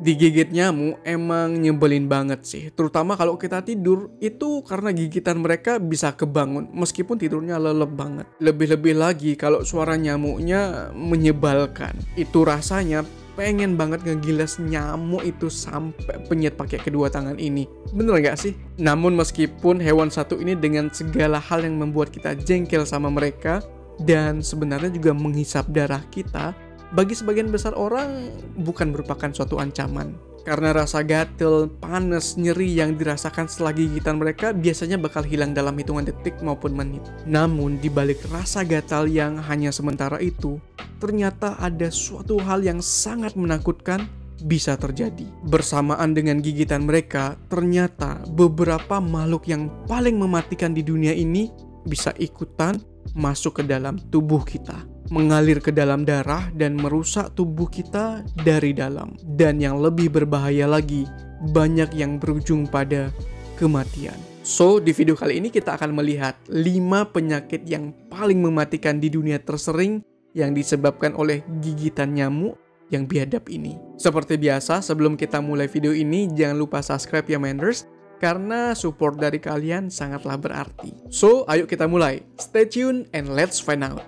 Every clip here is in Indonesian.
Digigit nyamuk emang nyebelin banget sih, terutama kalau kita tidur, itu karena gigitan mereka bisa kebangun meskipun tidurnya leleb banget. Lebih-lebih lagi kalau suara nyamuknya menyebalkan. Itu rasanya pengen banget ngegilas nyamuk itu sampai penyet pakai kedua tangan ini. Bener gak sih? Namun meskipun hewan satu ini dengan segala hal yang membuat kita jengkel sama mereka dan sebenarnya juga menghisap darah kita, bagi sebagian besar orang bukan merupakan suatu ancaman. Karena rasa gatel, panas, nyeri yang dirasakan setelah gigitan mereka biasanya bakal hilang dalam hitungan detik maupun menit. Namun di balik rasa gatal yang hanya sementara itu, ternyata ada suatu hal yang sangat menakutkan bisa terjadi. Bersamaan dengan gigitan mereka, ternyata beberapa makhluk yang paling mematikan di dunia ini bisa ikutan masuk ke dalam tubuh kita, mengalir ke dalam darah dan merusak tubuh kita dari dalam. Dan yang lebih berbahaya lagi, banyak yang berujung pada kematian. So, di video kali ini kita akan melihat 5 penyakit yang paling mematikan di dunia tersering yang disebabkan oleh gigitan nyamuk yang biadab ini. Seperti biasa, sebelum kita mulai video ini, jangan lupa subscribe ya Menders, karena support dari kalian sangatlah berarti. So, ayo kita mulai. Stay tune and let's find out.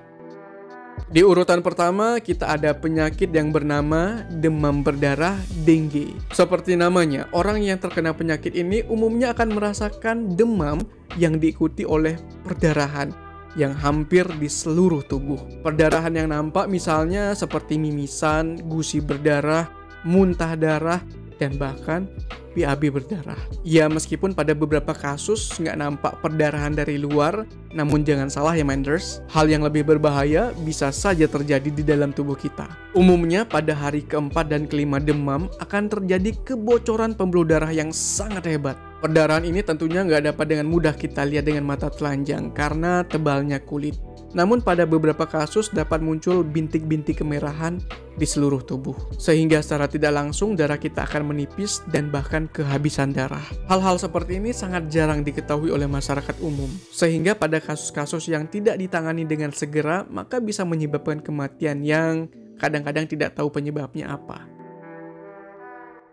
Di urutan pertama, kita ada penyakit yang bernama demam berdarah dengue. Seperti namanya, orang yang terkena penyakit ini umumnya akan merasakan demam yang diikuti oleh perdarahan yang hampir di seluruh tubuh. Perdarahan yang nampak misalnya seperti mimisan, gusi berdarah, muntah darah, dan bahkan BAB berdarah. Ya, meskipun pada beberapa kasus nggak nampak perdarahan dari luar, namun jangan salah ya Menders, hal yang lebih berbahaya bisa saja terjadi di dalam tubuh kita. Umumnya pada hari keempat dan kelima demam akan terjadi kebocoran pembuluh darah yang sangat hebat. Perdarahan ini tentunya nggak dapat dengan mudah kita lihat dengan mata telanjang karena tebalnya kulit. Namun pada beberapa kasus dapat muncul bintik-bintik kemerahan di seluruh tubuh. Sehingga secara tidak langsung darah kita akan menipis dan bahkan kehabisan darah. Hal-hal seperti ini sangat jarang diketahui oleh masyarakat umum. Sehingga pada kasus-kasus yang tidak ditangani dengan segera, maka bisa menyebabkan kematian yang kadang-kadang tidak tahu penyebabnya apa.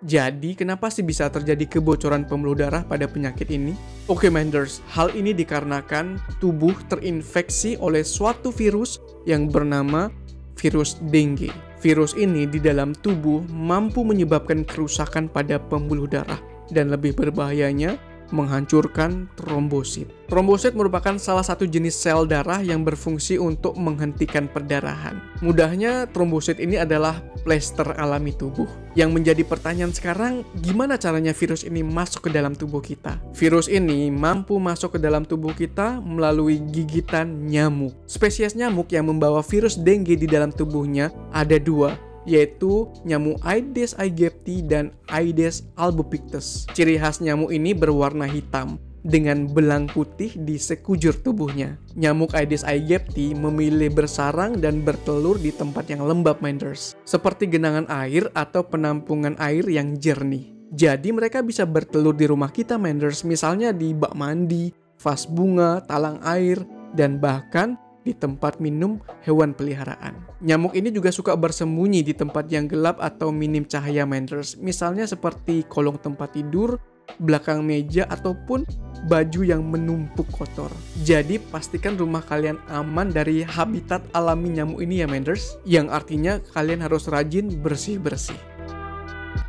Jadi, kenapa sih bisa terjadi kebocoran pembuluh darah pada penyakit ini? Oke Menders, hal ini dikarenakan tubuh terinfeksi oleh suatu virus yang bernama virus dengue. Virus ini di dalam tubuh mampu menyebabkan kerusakan pada pembuluh darah dan lebih berbahayanya, menghancurkan trombosit. Trombosit merupakan salah satu jenis sel darah yang berfungsi untuk menghentikan perdarahan. Mudahnya, trombosit ini adalah plester alami tubuh. Yang menjadi pertanyaan sekarang, gimana caranya virus ini masuk ke dalam tubuh kita? Virus ini mampu masuk ke dalam tubuh kita melalui gigitan nyamuk. Spesies nyamuk yang membawa virus dengue di dalam tubuhnya ada 2, yaitu nyamuk Aedes aegypti dan Aedes albopictus. Ciri khas nyamuk ini berwarna hitam dengan belang putih di sekujur tubuhnya. Nyamuk Aedes aegypti memilih bersarang dan bertelur di tempat yang lembab Menders, seperti genangan air atau penampungan air yang jernih. Jadi mereka bisa bertelur di rumah kita Menders, misalnya di bak mandi, vas bunga, talang air, dan bahkan di tempat minum hewan peliharaan. Nyamuk ini juga suka bersembunyi di tempat yang gelap atau minim cahaya Menders, misalnya seperti kolong tempat tidur, belakang meja, ataupun baju yang menumpuk kotor. Jadi pastikan rumah kalian aman dari habitat alami nyamuk ini ya Menders, yang artinya kalian harus rajin bersih-bersih.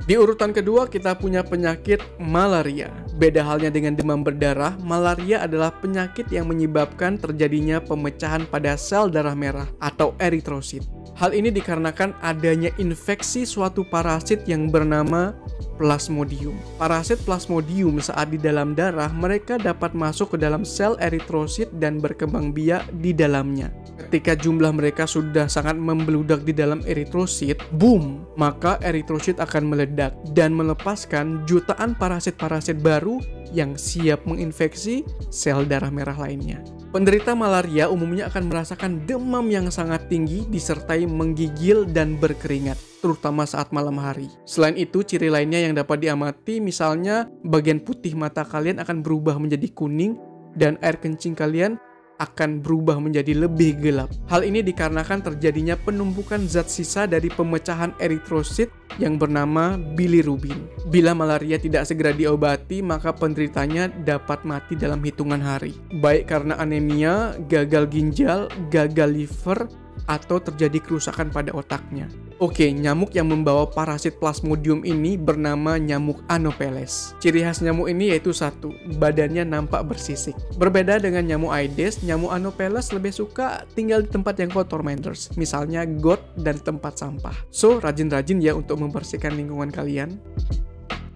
Di urutan kedua kita punya penyakit malaria. Beda halnya dengan demam berdarah, malaria adalah penyakit yang menyebabkan terjadinya pemecahan pada sel darah merah atau eritrosit. Hal ini dikarenakan adanya infeksi suatu parasit yang bernama Plasmodium. Parasit Plasmodium saat di dalam darah, mereka dapat masuk ke dalam sel eritrosit dan berkembang biak di dalamnya. Ketika jumlah mereka sudah sangat membeludak di dalam eritrosit, boom, maka eritrosit akan meledak dan melepaskan jutaan parasit-parasit baru yang siap menginfeksi sel darah merah lainnya. Penderita malaria umumnya akan merasakan demam yang sangat tinggi disertai menggigil dan berkeringat, terutama saat malam hari. Selain itu, ciri lainnya yang dapat diamati misalnya bagian putih mata kalian akan berubah menjadi kuning dan air kencing kalian akan berubah menjadi lebih gelap. Hal ini dikarenakan terjadinya penumpukan zat sisa dari pemecahan eritrosit yang bernama bilirubin. Bila malaria tidak segera diobati, maka penderitanya dapat mati dalam hitungan hari, baik karena anemia, gagal ginjal, gagal liver, atau terjadi kerusakan pada otaknya. Oke, nyamuk yang membawa parasit Plasmodium ini bernama nyamuk Anopheles. Ciri khas nyamuk ini yaitu satu, badannya nampak bersisik. Berbeda dengan nyamuk Aedes, nyamuk Anopheles lebih suka tinggal di tempat yang kotor, Menders. Misalnya got dan tempat sampah. So, rajin-rajin ya untuk membersihkan lingkungan kalian.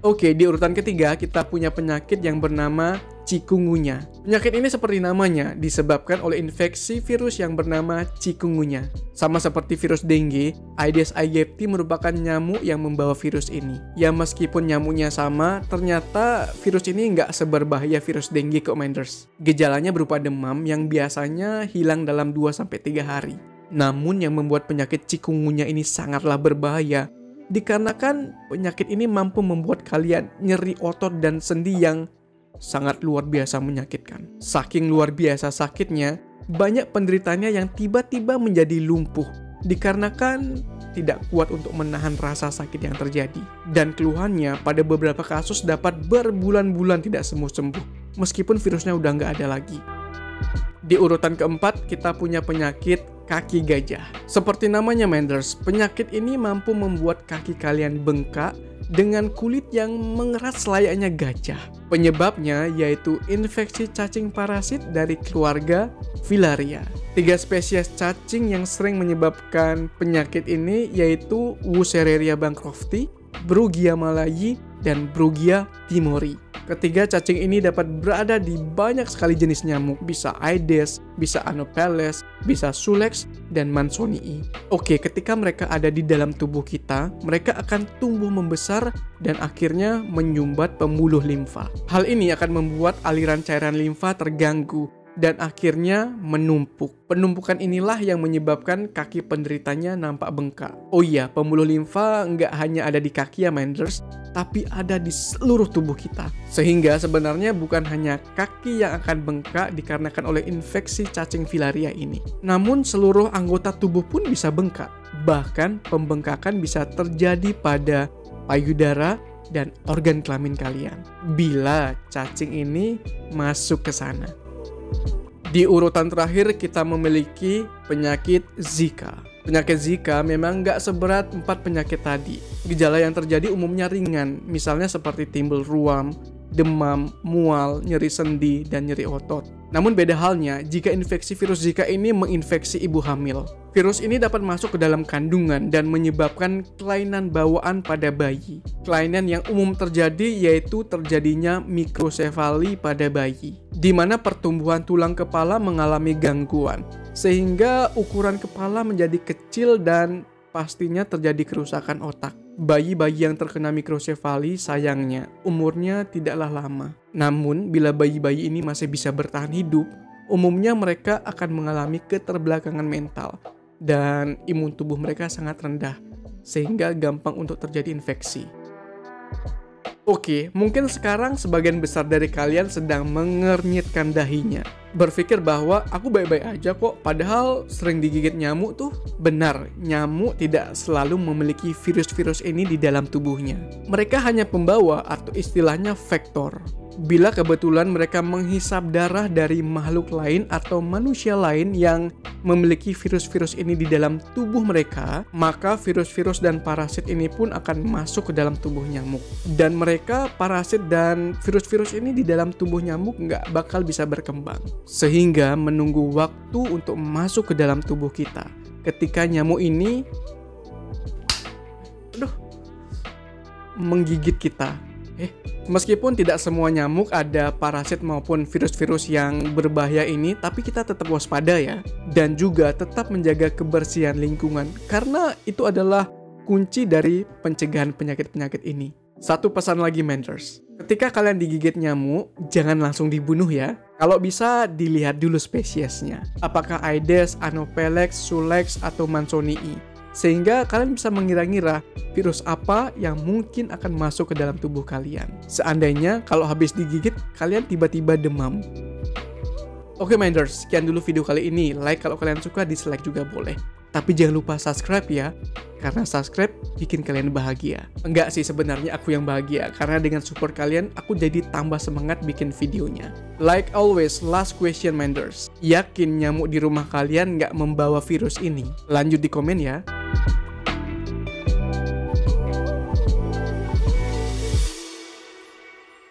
Oke, di urutan ketiga kita punya penyakit yang bernama chikungunya. Penyakit ini seperti namanya, disebabkan oleh infeksi virus yang bernama chikungunya. Sama seperti virus dengue, Aedes aegypti merupakan nyamuk yang membawa virus ini. Ya meskipun nyamuknya sama, ternyata virus ini nggak seberbahaya virus dengue kok, Menders. Gejalanya berupa demam yang biasanya hilang dalam 2-3 hari. Namun yang membuat penyakit chikungunya ini sangatlah berbahaya, dikarenakan penyakit ini mampu membuat kalian nyeri otot dan sendi yang sangat luar biasa menyakitkan. Saking luar biasa sakitnya, banyak penderitanya yang tiba-tiba menjadi lumpuh dikarenakan tidak kuat untuk menahan rasa sakit yang terjadi. Dan keluhannya pada beberapa kasus dapat berbulan-bulan tidak sembuh-sembuh, meskipun virusnya udah nggak ada lagi. Di urutan keempat, kita punya penyakit kaki gajah. Seperti namanya, Menders, penyakit ini mampu membuat kaki kalian bengkak dengan kulit yang mengerat selayaknya gajah. Penyebabnya yaitu infeksi cacing parasit dari keluarga Filaria. 3 spesies cacing yang sering menyebabkan penyakit ini yaitu Wuchereria bancrofti, Brugia malayi, dan Brugia timori. Ketiga cacing ini dapat berada di banyak sekali jenis nyamuk, bisa Aedes, bisa Anopheles, bisa Culex, dan Mansonii. Oke, ketika mereka ada di dalam tubuh kita, mereka akan tumbuh membesar dan akhirnya menyumbat pembuluh limfa. Hal ini akan membuat aliran cairan limfa terganggu dan akhirnya menumpuk. Penumpukan inilah yang menyebabkan kaki penderitanya nampak bengkak. Oh iya, pembuluh limfa nggak hanya ada di kaki ya, Menders, tapi ada di seluruh tubuh kita. Sehingga sebenarnya bukan hanya kaki yang akan bengkak dikarenakan oleh infeksi cacing filaria ini. Namun seluruh anggota tubuh pun bisa bengkak. Bahkan pembengkakan bisa terjadi pada payudara dan organ kelamin kalian bila cacing ini masuk ke sana. Di urutan terakhir kita memiliki penyakit Zika. Penyakit Zika memang nggak seberat 4 penyakit tadi. Gejala yang terjadi umumnya ringan, misalnya seperti timbul ruam, demam, mual, nyeri sendi, dan nyeri otot. Namun beda halnya jika infeksi virus Zika ini menginfeksi ibu hamil. Virus ini dapat masuk ke dalam kandungan dan menyebabkan kelainan bawaan pada bayi. Kelainan yang umum terjadi yaitu terjadinya mikrosefali pada bayi, di mana pertumbuhan tulang kepala mengalami gangguan, sehingga ukuran kepala menjadi kecil dan pastinya terjadi kerusakan otak. Bayi-bayi yang terkena mikrosefali sayangnya umurnya tidaklah lama. Namun bila bayi-bayi ini masih bisa bertahan hidup, umumnya mereka akan mengalami keterbelakangan mental dan imun tubuh mereka sangat rendah, sehingga gampang untuk terjadi infeksi. Oke, mungkin sekarang sebagian besar dari kalian sedang mengernyitkan dahinya, berpikir bahwa aku baik-baik aja kok, padahal sering digigit nyamuk tuh. Benar, nyamuk tidak selalu memiliki virus-virus ini di dalam tubuhnya. Mereka hanya pembawa atau istilahnya vektor. Bila kebetulan mereka menghisap darah dari makhluk lain atau manusia lain yang memiliki virus-virus ini di dalam tubuh mereka, maka virus-virus dan parasit ini pun akan masuk ke dalam tubuh nyamuk. Dan mereka, parasit dan virus-virus ini di dalam tubuh nyamuk nggak bakal bisa berkembang, sehingga menunggu waktu untuk masuk ke dalam tubuh kita. Ketika nyamuk ini menggigit kita. Meskipun tidak semua nyamuk ada parasit maupun virus-virus yang berbahaya ini, tapi kita tetap waspada ya. Dan juga tetap menjaga kebersihan lingkungan, karena itu adalah kunci dari pencegahan penyakit-penyakit ini. Satu pesan lagi, Menders. Ketika kalian digigit nyamuk, jangan langsung dibunuh ya. Kalau bisa, dilihat dulu spesiesnya. Apakah Aedes, Anopheles, Culex, atau Mansonii. Sehingga kalian bisa mengira-ngira virus apa yang mungkin akan masuk ke dalam tubuh kalian. Seandainya kalau habis digigit, kalian tiba-tiba demam. Oke Minders, sekian dulu video kali ini. Like kalau kalian suka, dislike juga boleh. Tapi jangan lupa subscribe ya, karena subscribe bikin kalian bahagia. Enggak sih, sebenarnya aku yang bahagia, karena dengan support kalian, aku jadi tambah semangat bikin videonya. Like always, last question Minders. Yakin nyamuk di rumah kalian nggak membawa virus ini? Lanjut di komen ya.